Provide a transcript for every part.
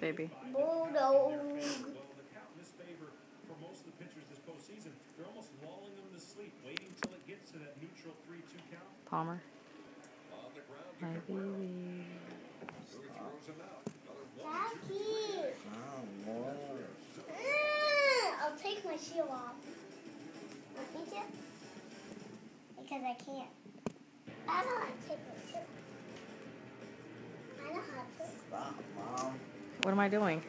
Baby. Bulldog. Palmer. My baby. Daddy. I'll take my shoe off. Want me to? Because I can't. I know how to take my shoe. I know how to. Stop, Mom. What am I doing?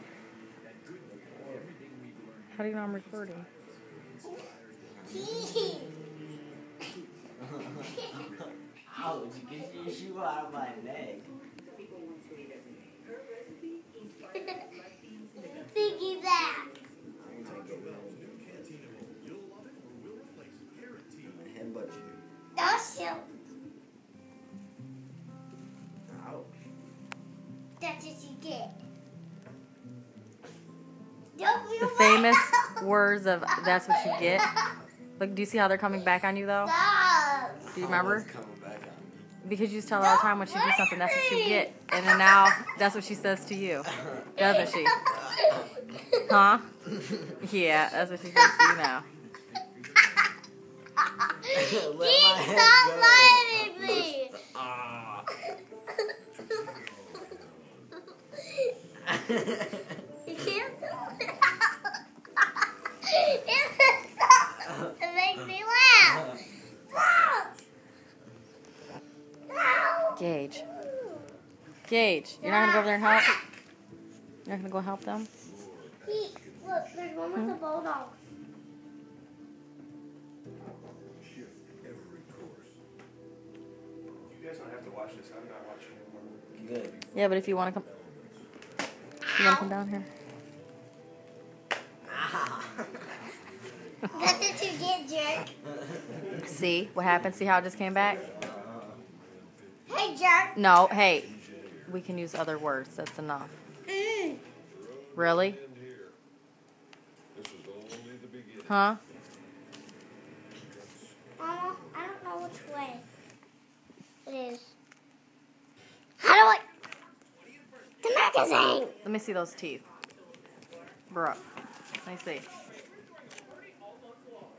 How do you know I'm recording? Ouch, get your shoe out of my neck. Thinking that. Headbutt you. That's you. Ouch. That's what you get. Don't be The famous words of "that's what you get." Look, do you see how they're coming back on you though? Stop. Do you remember? It's coming back on me. Because you just tell her all the time when she do something, that's what you get, and then now that's what she says to you, doesn't she? Huh? Yeah, that's what she says to you now. Let my head Stop go. biting me. Ah. You can't do it. Stop. It makes me laugh. Stop. No. Gage. Gage, you're not gonna go over there and help? You're not gonna go help them? Look, there's one with a bulldog. You guys don't have to watch this. I'm not watching anymore. Good. Yeah, but if you wanna come, down here. That's what you get, jerk. See what happened? See how it just came back? Hey, jerk. No, hey, we can use other words. That's enough. Really? Huh? Mama, I don't know which way it is. How do I? The magazine. Let me see those teeth. Brooke. Let me see.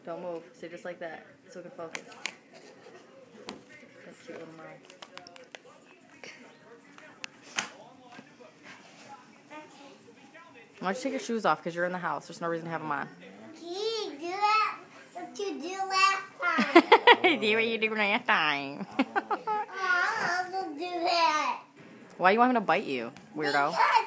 Don't move. Stay just like that so we can focus. That's cute little mouth. Why don't you take your shoes off because you're in the house. There's no reason to have them on. Gee, do that. What you do last time. Do what you do last time. Oh, I'll do that. Why you want him to bite you, weirdo? Because